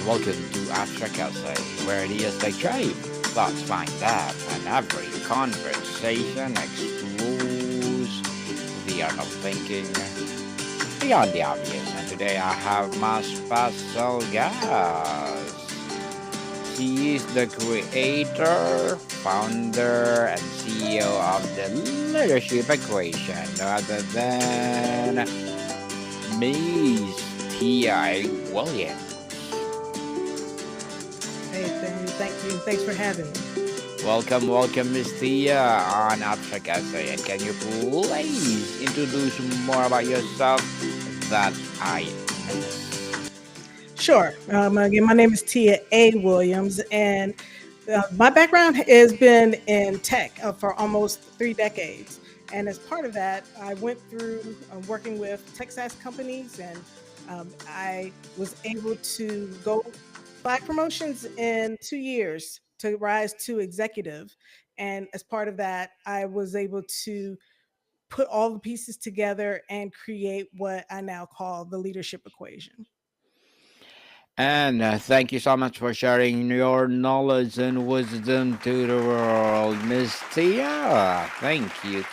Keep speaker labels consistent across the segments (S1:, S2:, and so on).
S1: Welcome to Abstract Cafe, where ideas take shape, thoughts find depth, and every conversation explores the art of thinking beyond the obvious. And today I have my special guest. She is the creator, founder, and CEO of the Leadership Equation, no other than Miss T.I. Williams.
S2: Hey, thank you. Thanks for having me.
S1: Welcome, Miss Tia on Abstract Essay. And can you please introduce more about yourself that I miss?
S2: Sure. Again, my name is Tia A. Williams, and my background has been in tech for almost 3 decades. And as part of that, I went through working with tech SaaS companies, and I was able to go 5 promotions in 2 years to rise to executive. And as part of that, I was able to put all the pieces together and create what I now call the leadership equation.
S1: And thank you so much for sharing your knowledge and wisdom to the world, Miss Tia. Thank you.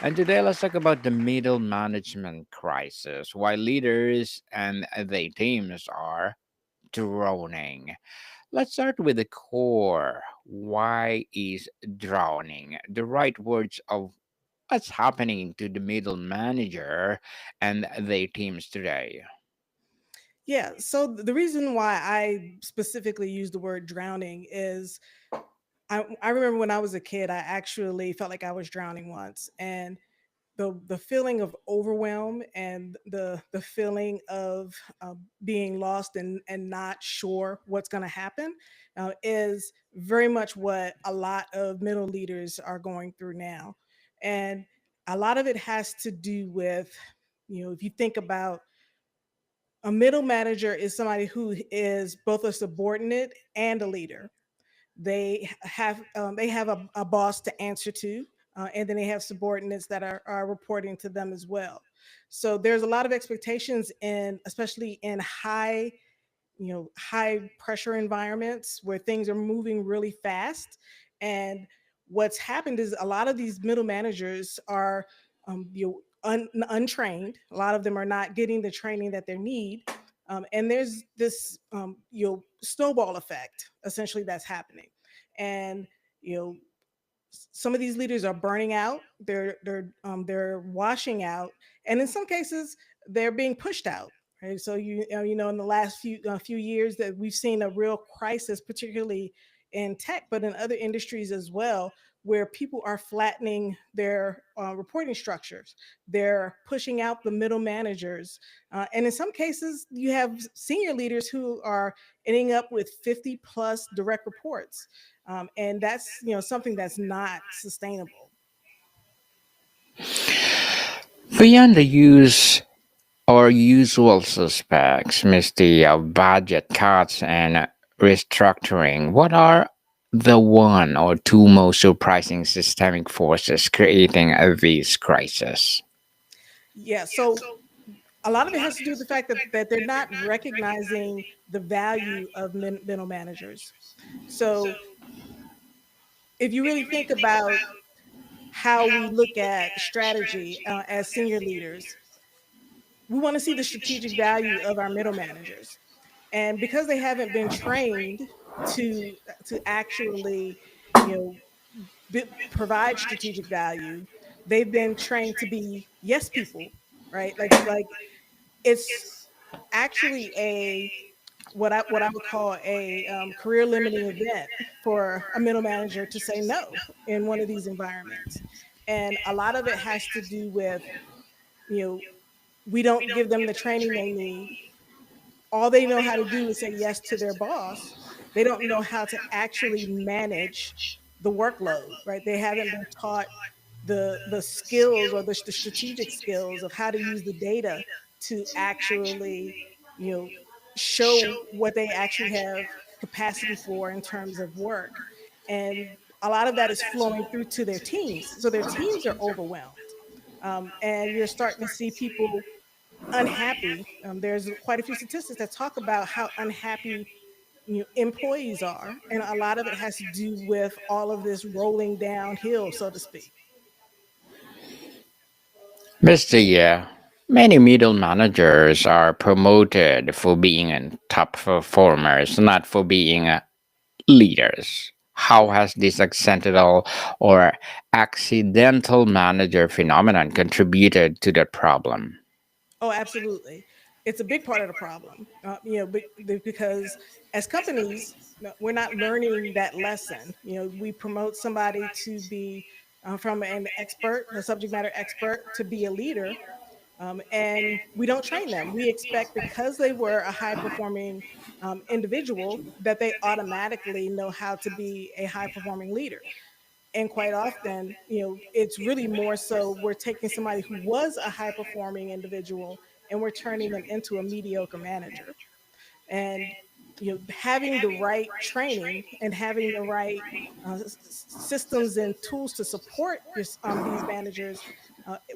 S1: And today let's talk about the middle management crisis, why leaders and their teams are drowning. Let's start with the core. Why is drowning the right words of what's happening to the middle manager and their teams today?
S2: Yeah. So the reason why I specifically use the word drowning is I remember when I was a kid, I actually felt like I was drowning once. And the feeling of overwhelm and the feeling of being lost and not sure what's going to happen is very much what a lot of middle leaders are going through now. And a lot of it has to do with, if you think about a middle manager is somebody who is both a subordinate and a leader. They have a boss to answer to, and then they have subordinates that are reporting to them as well. So there's a lot of expectations in, especially in high pressure environments where things are moving really fast. And what's happened is a lot of these middle managers are untrained. A lot of them are not getting the training that they need. And there's this snowball effect essentially that's happening. And you know some of these leaders are burning out. They're washing out, and in some cases, they're being pushed out. Right. So in the last few years that we've seen a real crisis, particularly in tech, but in other industries as well, where people are flattening their reporting structures. They're pushing out the middle managers, and in some cases, you have senior leaders who are ending up with 50 plus direct reports, and that's something that's not sustainable.
S1: Beyond the use or usual suspects, Misty, of budget cuts and restructuring, what are the one or two most surprising systemic forces creating this crisis?
S2: Yeah, so a lot of it has to do with the fact that they're not recognizing the value of middle managers. So if you really think about how we look at strategy as senior leaders, we want to see the strategic value of our middle managers. And because they haven't been trained to actually, you know, provide strategic value, they've been trained to be yes people, right? Like it's actually a what I would call a career limiting event for a middle manager to say no in one of these environments. And a lot of it has to do with, you know, we don't give them the training they need. All they know how to do is say yes to their boss. They don't know how to actually manage the workload, right? They haven't been taught the skills or the strategic skills of how to use the data to actually, you know, show what they actually have capacity for in terms of work. And a lot of that is flowing through to their teams. So their teams are overwhelmed. And you're starting to see people unhappy. There's quite a few statistics that talk about how unhappy employees are, and a lot of it has to do with all of this rolling downhill, so to speak.
S1: Mr. Yeah, many middle managers are promoted for being top performers, not for being leaders. How has this accidental or accidental manager phenomenon contributed to that problem?
S2: Oh, absolutely. It's a big part of the problem, because as companies, we're not learning that lesson. We promote somebody to be from an expert, a subject matter expert, to be a leader, and we don't train them. We expect because they were a high performing individual that they automatically know how to be a high performing leader. And quite often, it's really more so we're taking somebody who was a high performing individual and we're turning them into a mediocre manager. And having the right training and having the right systems and tools to support these managers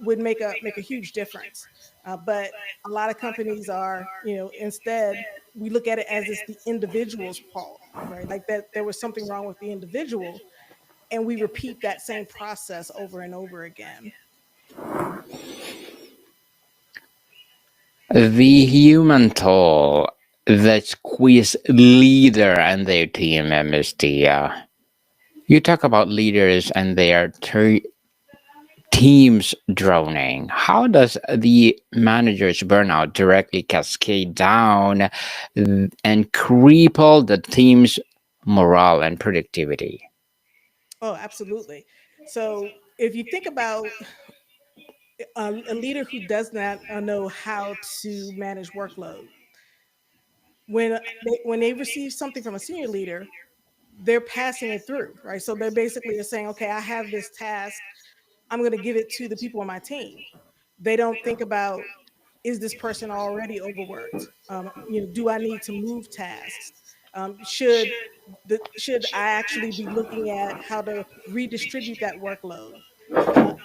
S2: would make a huge difference. But a lot of companies are, instead we look at it as it's the individual's fault, right? Like that there was something wrong with the individual, and we repeat that same process over and over again.
S1: The human toll that squeeze leader and their team members. You talk about leaders and their teams drowning. How does the manager's burnout directly cascade down and cripple the team's morale and productivity?
S2: Oh, absolutely. So if you think about a leader who does not know how to manage workload, when they receive something from a senior leader, they're passing it through, right? So they're basically saying, okay, I have this task, I'm going to give it to the people on my team. They don't think about, is this person already overworked? Do I need to move tasks? Should I actually be looking at how to redistribute that workload?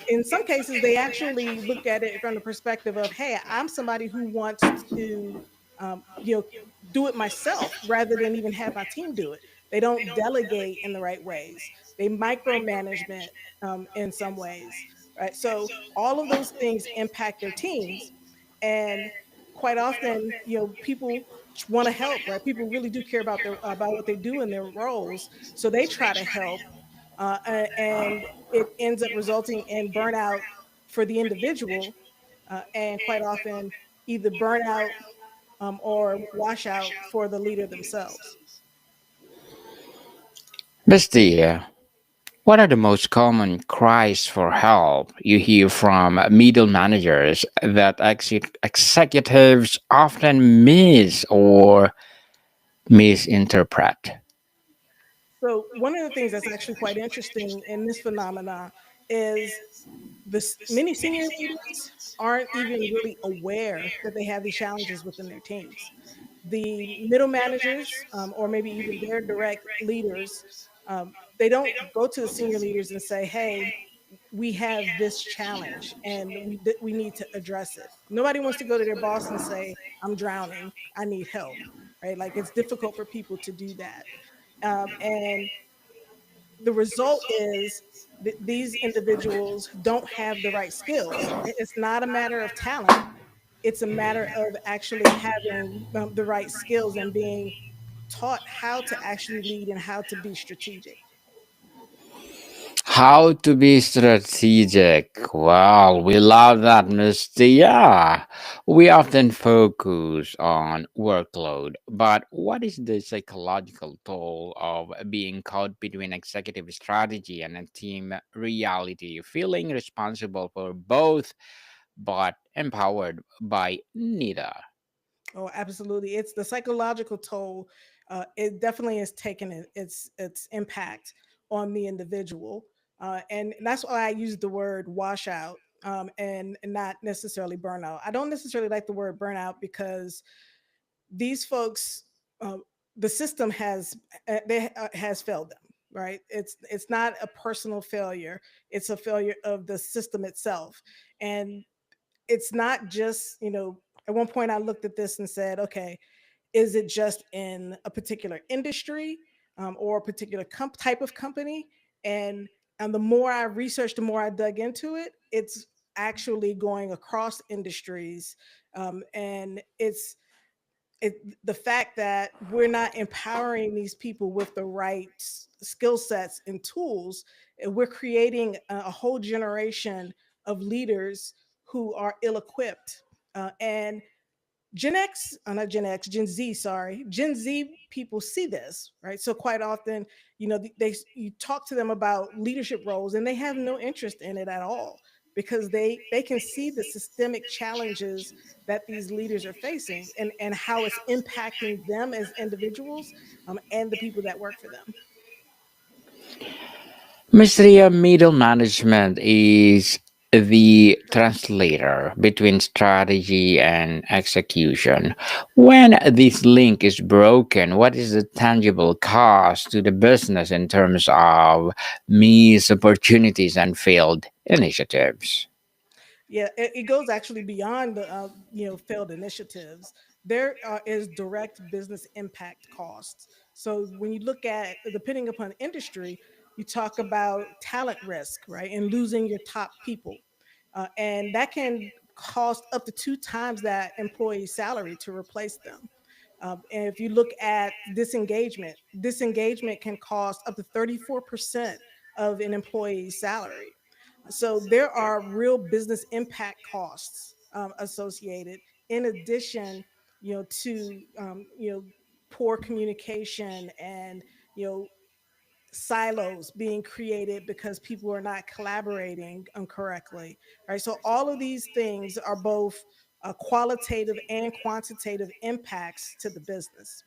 S2: In some cases, they actually look at it from the perspective of, hey, I'm somebody who wants to, um, you know, do it myself rather than even have my team do it. They don't delegate in the right ways. They micromanagement in some ways, right? So all of those things impact their teams, and quite often, people want to help, right? People really do care about about what they do in their roles, so they try to help, and it ends up resulting in burnout for the individual, and quite often either burnout or washout for the leader themselves.
S1: Misty, what are the most common cries for help you hear from middle managers that executives often miss or misinterpret?
S2: So one of the things that's actually quite interesting in this phenomena is many senior leaders aren't even really aware that they have these challenges within their teams. The middle managers, or maybe even their direct leaders, they don't go to the senior leaders and say, hey, we have this challenge and we need to address it. Nobody wants to go to their boss and say, I'm drowning, I need help, right? Like it's difficult for people to do that. And the result is these individuals don't have the right skills. It's not a matter of talent, it's a matter of actually having the right skills and being taught how to actually lead and how to be strategic.
S1: How to be strategic. Well, we love that, Misty. Yeah. We often focus on workload, but what is the psychological toll of being caught between executive strategy and a team reality, feeling responsible for both but empowered by neither?
S2: Oh, absolutely. It's the psychological toll. It definitely is taking its impact on the individual, and that's why I use the word washout, and not necessarily burnout. I don't necessarily like the word burnout because these folks, uh, the system has failed them. Right? It's not a personal failure. It's a failure of the system itself, and it's not just At one point, I looked at this and said, okay, is it just in a particular industry or a particular type of company? And the more I researched, the more I dug into it, it's actually going across industries. And the fact that we're not empowering these people with the right skill sets and tools, and we're creating a whole generation of leaders who are ill equipped. And Gen X, not Gen X, Gen Z, sorry, Gen Z people see this, right? So quite often, you talk to them about leadership roles, and they have no interest in it at all because they can see the systemic challenges that these leaders are facing and how it's impacting them as individuals and the people that work for them.
S1: Mr. Middle management is the translator between strategy and execution. When this link is broken, what is the tangible cost to the business in terms of missed opportunities and failed initiatives?
S2: Yeah, it goes actually beyond the failed initiatives. There is direct business impact costs. So when you look at, depending upon industry, you talk about talent risk, right, and losing your top people, and that can cost up to two times that employee's salary to replace them. And if you look at disengagement can cost up to 34% of an employee's salary. So there are real business impact costs associated. In addition, to poor communication and you know silos being created because people are not collaborating correctly. Right. So all of these things are both qualitative and quantitative impacts to the business.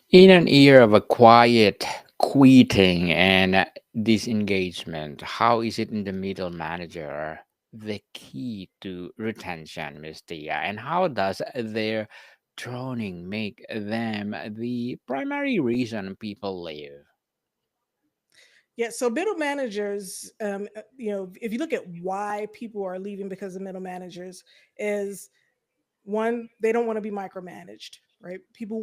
S1: In an era of a quiet quitting and disengagement, how is it in the middle manager the key to retention, Miss Tia? And how does their droning make them the primary reason people leave?
S2: Yeah, so middle managers, if you look at why people are leaving because of middle managers, is one, they don't want to be micromanaged, right? People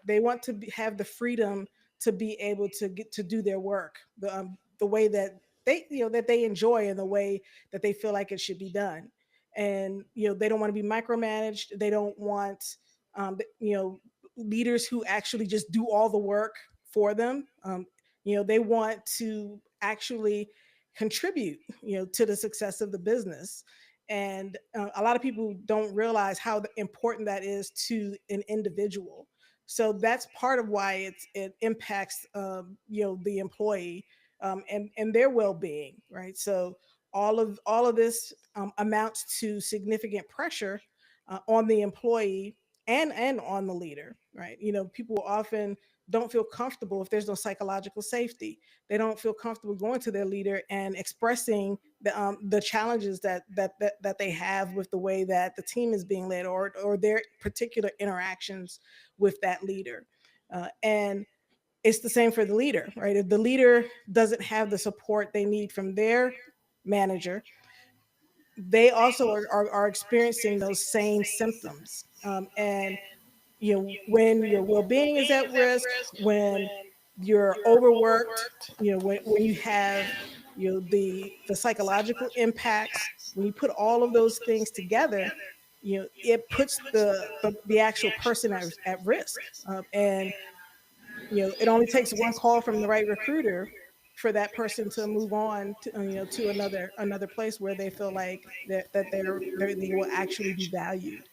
S2: they want to have the freedom to be able to get to do their work the way that they enjoy and the way that they feel like it should be done. And they don't want to be micromanaged. They don't want leaders who actually just do all the work for them. They want to actually contribute to the success of the business. And a lot of people don't realize how important that is to an individual. So that's part of why it impacts the employee and their well-being, right? So all of this amounts to significant pressure on the employee and on the leader, right? People often don't feel comfortable if there's no psychological safety. They don't feel comfortable going to their leader and expressing the challenges that they have with the way that the team is being led, or their particular interactions with that leader. And it's the same for the leader, right? If the leader doesn't have the support they need from their manager, they also are experiencing those same symptoms. And when your well-being is at risk, when you're overworked, when you have the psychological impacts, when you put all of those things together, it puts the actual person at risk. And it only takes one call from the right recruiter for that person to move on to to another place where they feel like they will actually be valued.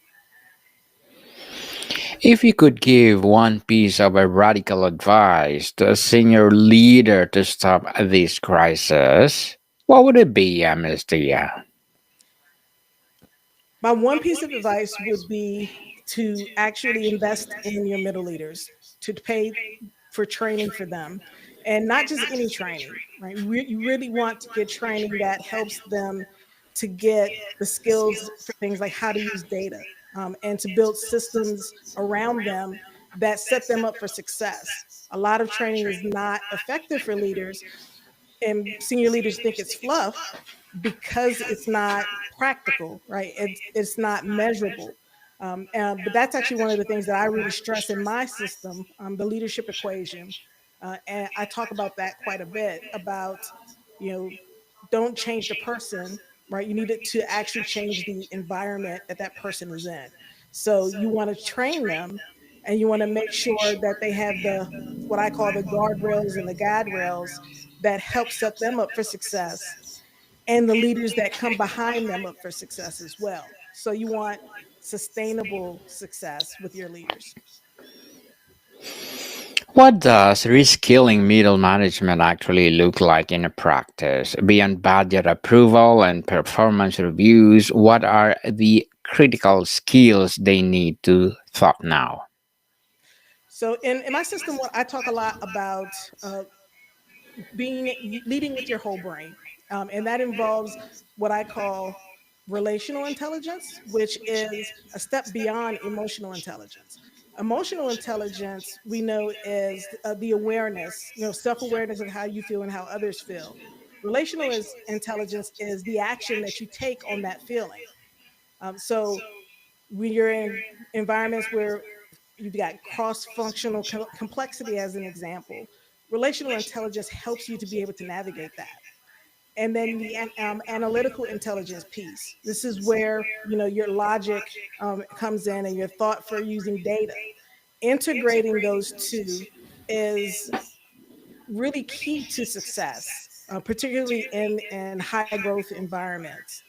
S1: If you could give one piece of a radical advice to a senior leader to stop this crisis, what would it be, Miss Tia?
S2: My one piece of advice would be to actually invest in your middle leaders, to pay for training for them, and not just any training, right? You really want to get training that helps them to get the skills for things like how to use data, and to build systems around them that set them up for success. A lot of training is not effective for leaders, and senior leaders think it's fluff, because it's not practical, right? It's not measurable. But that's actually one of the things that I really stress in my system, the leadership equation. And I talk about that quite a bit about, you know, don't change the person, right? You need it to actually change the environment that that person is in. So you want to train them, and you want to make sure that they have the what I call the guardrails and the guide rails that help set them up for success, and the leaders that come behind them up for success as well. So you want sustainable success with your leaders.
S1: What does reskilling middle management actually look like in a practice? Beyond budget approval and performance reviews, what are the critical skills they need to thought now?
S2: So in my system, what I talk a lot about being leading with your whole brain, and that involves what I call relational intelligence, which is a step beyond emotional intelligence. Emotional intelligence, we know, is the awareness, self-awareness of how you feel and how others feel. Relational intelligence is the action that you take on that feeling. So when you're in environments where you've got cross-functional complexity, as an example, relational intelligence helps you to be able to navigate that. And then the analytical intelligence piece, this is where your logic comes in, and your thought for using data. Integrating those two is really key to success, particularly in high growth environments.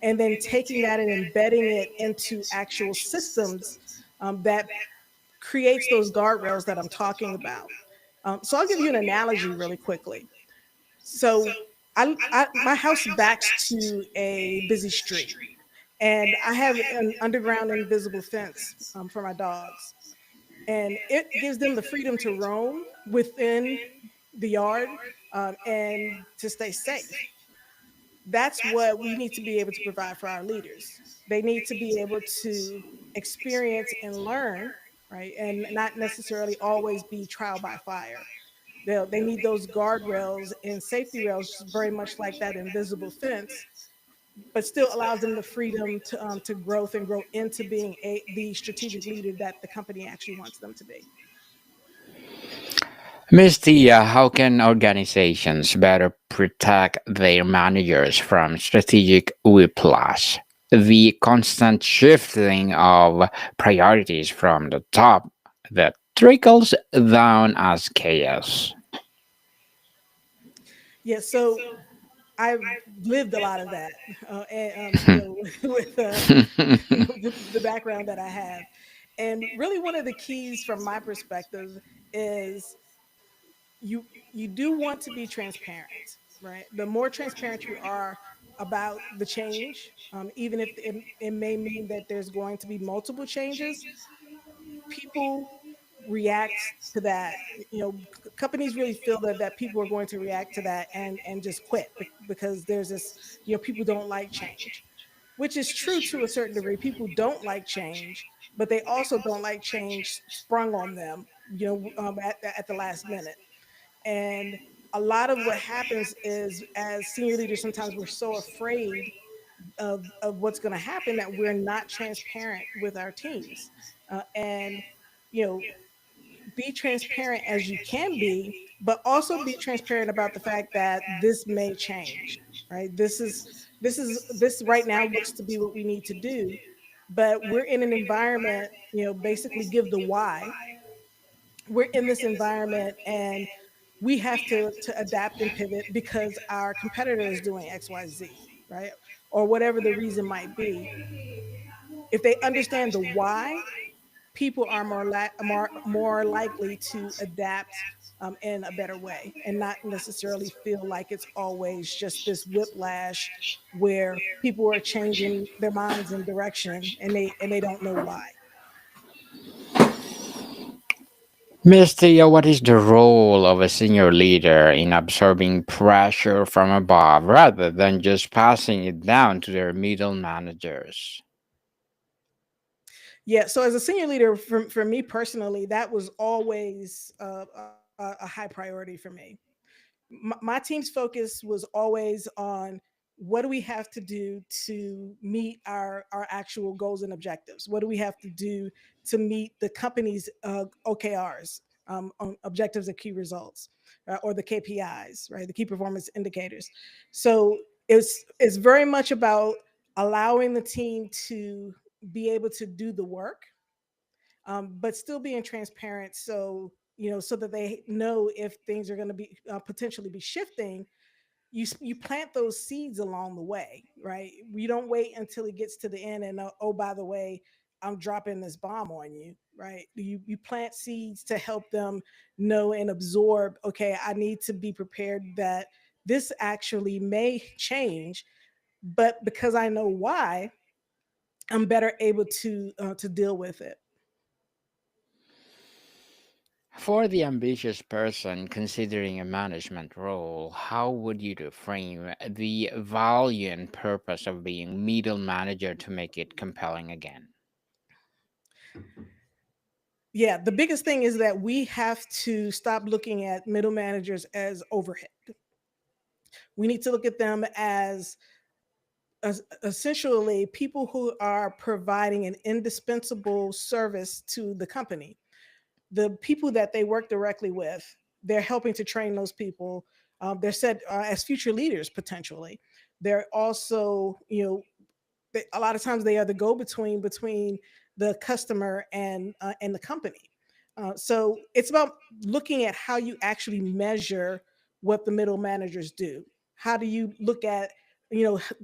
S2: And then taking that and embedding it into actual systems that creates those guardrails that I'm talking about. So I'll give you an analogy really quickly. So my house backs to a busy street, and I have an underground invisible fence for my dogs, and it gives them the freedom to roam within the yard, and to stay safe. That's what we need to be able to provide for our leaders. They need to be able to experience and learn, right? And not necessarily always be trial by fire. They need those guardrails and safety rails, very much like that invisible fence, but still allows them the freedom to growth and grow into being the strategic leader that the company actually wants them to be.
S1: Ms. Tia, how can organizations better protect their managers from strategic whiplash? The constant shifting of priorities from the top that trickles down as chaos.
S2: Yeah, so I've lived a lot of that, and with the background that I have, and really one of the keys from my perspective is you do want to be transparent, right? The more transparent you are about the change, even if it may mean that there's going to be multiple changes, people react to that. Companies really feel that people are going to react to that and just quit, because there's this, people don't like change, which is true to a certain degree. People don't like change, but they also don't like change sprung on them, at the last minute. And a lot of what happens is, as senior leaders, sometimes we're so afraid of what's going to happen that we're not transparent with our teams. And you know be transparent as you can be, but also be transparent about the fact that this may change, right? This right now looks to be what we need to do, but we're in an environment, basically give the why. We're in this environment, and we have to adapt and pivot because our competitor is doing XYZ, right? Or whatever the reason might be. If they understand the why, people are more likely to adapt in a better way, and not necessarily feel like it's always just this whiplash where people are changing their minds and direction, and they don't know why.
S1: Ms. Tia, what is the role of a senior leader in absorbing pressure from above rather than just passing it down to their middle managers?
S2: Yeah, so as a senior leader, for me personally, that was always a high priority for me. My team's focus was always on what do we have to do to meet our actual goals and objectives? What do we have to do to meet the company's OKRs, objectives and key results, or the KPIs, right? The key performance indicators. So it's very much about allowing the team to be able to do the work, but still being transparent. So so that they know if things are going to be potentially be shifting. You plant those seeds along the way, right? You don't wait until it gets to the end and oh, by the way, I'm dropping this bomb on you, right? You plant seeds to help them know and absorb. Okay, I need to be prepared that this actually may change, but because I know why, I'm better able to deal with it.
S1: For the ambitious person considering a management role, how would you frame the value and purpose of being middle manager to make it compelling again?
S2: Yeah, the biggest thing is that we have to stop looking at middle managers as overhead. We need to look at them as essentially people who are providing an indispensable service to the company. The people that they work directly with, they're helping to train those people. They're set as future leaders potentially. They're also, a lot of times they are the go-between between the customer and the company. So it's about looking at how you actually measure what the middle managers do. How do you look at,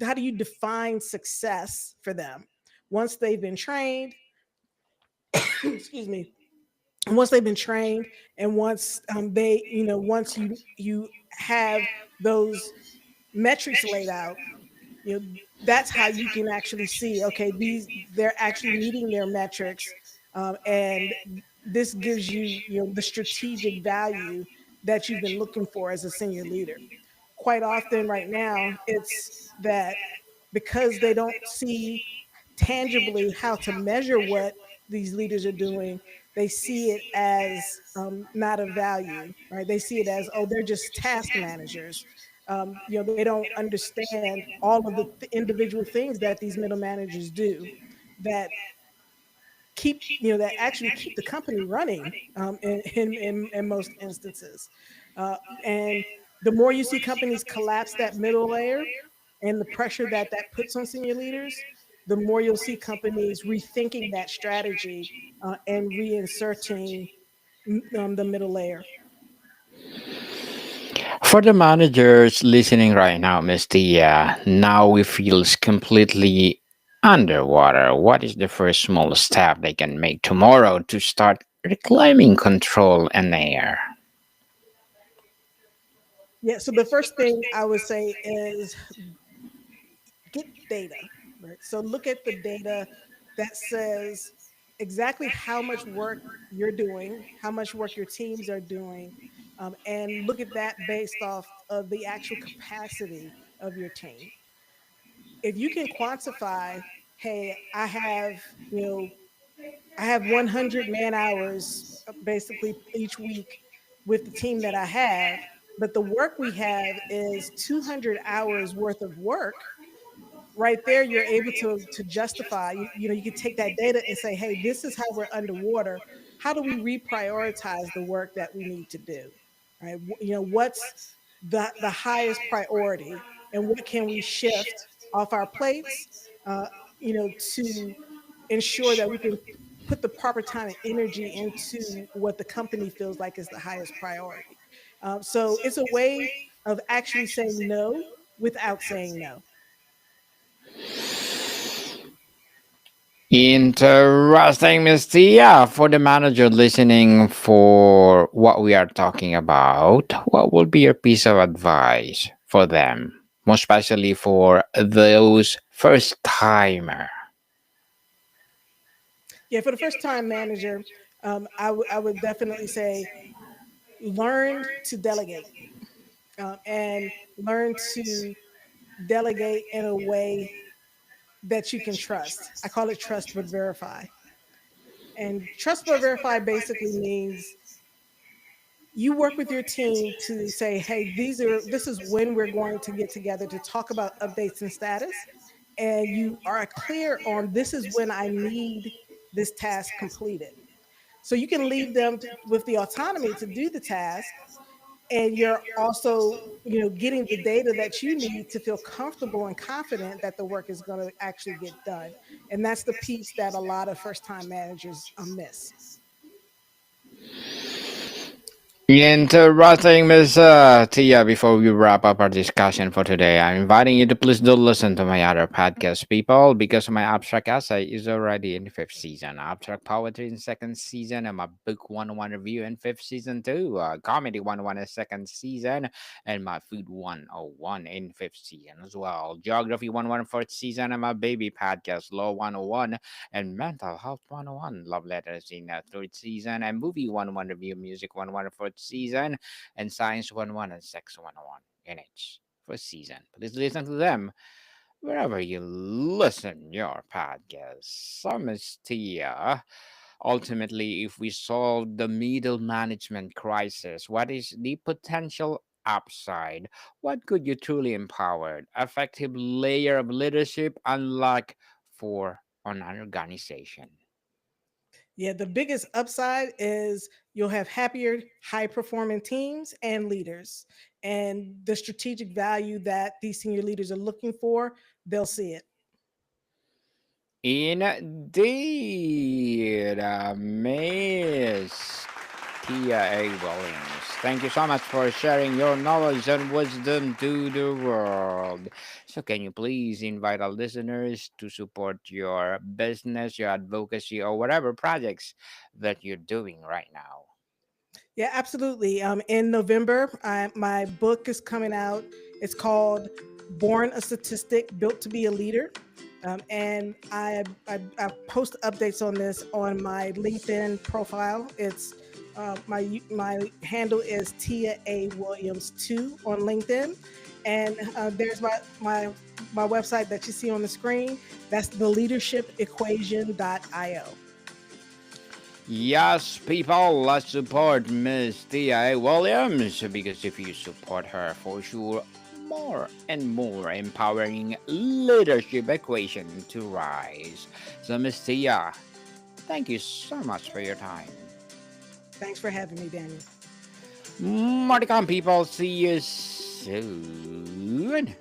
S2: how do you define success for them once they've been trained? Excuse me. Once they've been trained, and once once you have those metrics laid out, you know that's how you can actually see, okay, they're actually meeting their metrics, and this gives you, the strategic value that you've been looking for as a senior leader. Quite often right now it's that because they don't see tangibly how to measure what these leaders are doing, they see it as not of value, right? They see it as, oh, they're just task managers. They don't understand all of the individual things that these middle managers do that that actually keep the company running, in most instances. And the more you see companies collapse that middle layer and the pressure that that puts on senior leaders, the more you'll see companies rethinking that strategy, and reinserting the middle layer.
S1: For the managers listening right now, Miss Tia, now we feels completely underwater. What is the first small step they can make tomorrow to start reclaiming control and air?
S2: Yeah. So the first thing I would say is get data, right? So look at the data that says exactly how much work you're doing, how much work your teams are doing, and look at that based off of the actual capacity of your team. If you can quantify, hey, I have 100 man hours basically each week with the team that I have, but the work we have is 200 hours worth of work. Right there, you're able to justify. You could take that data and say, hey, this is how we're underwater. How do we reprioritize the work that we need to do? Right? What's the highest priority, and what can we shift off our plates? Uh, to ensure that we can put the proper time and energy into what the company feels like is the highest priority. So it's a way of actually saying no without saying no.
S1: Interesting, Miss Tia. For the manager listening for what we are talking about, what would be your piece of advice for them, most especially for those first timer?
S2: Yeah, for the first time manager, I would definitely say learn to delegate, and learn to delegate in a way that you can trust. I call it trust but verify. And trust but verify basically means you work with your team to say, hey, this is when we're going to get together to talk about updates and status. And you are clear on this is when I need this task completed. So you can leave them with the autonomy to do the task, and you're also, getting the data that you need to feel comfortable and confident that the work is going to actually get done. And that's the piece that a lot of first time managers miss.
S1: Interesting, Miss Tia. Before we wrap up our discussion for today, I'm inviting you to please do listen to my other podcast, people, because my abstract essay is already in fifth season, abstract poetry in second season, and my book 101 review in fifth season too, comedy 101 in second season, and my food 101 in fifth season as well, geography 101 fourth season, and my baby podcast law 101 and Mental Health 101 Love Letters in third season, and Movie 101 Review Music 101 fourth season, and Science 101 and Sex 101 in its first season. Please listen to them wherever you listen your podcast. So, Miss Tia, ultimately, if we solve the middle management crisis, what is the potential upside? What could you truly empower? Effective layer of leadership unlock for an organization.
S2: Yeah, the biggest upside is you'll have happier, high performing teams and leaders. And the strategic value that these senior leaders are looking for, they'll see it.
S1: Indeed, Miss Tia A. Williams. Thank you so much for sharing your knowledge and wisdom to the world. So, can you please invite our listeners to support your business, your advocacy, or whatever projects that you're doing right now?
S2: Yeah, absolutely. In November, my book is coming out. It's called Born a Statistic, Built to be a Leader. And I post updates on this on my LinkedIn profile. It's my handle is Tia A Williams 2 on LinkedIn, and there's my website that you see on the screen. That's the leadershipequation.io.
S1: Yes, people, let's support Miss Tia A. Williams because if you support her, for sure, more and more empowering leadership equation to rise. So, Miss Tia, thank you so much for your time.
S2: Thanks for having me, Daniel.
S1: More to come, people. See you soon.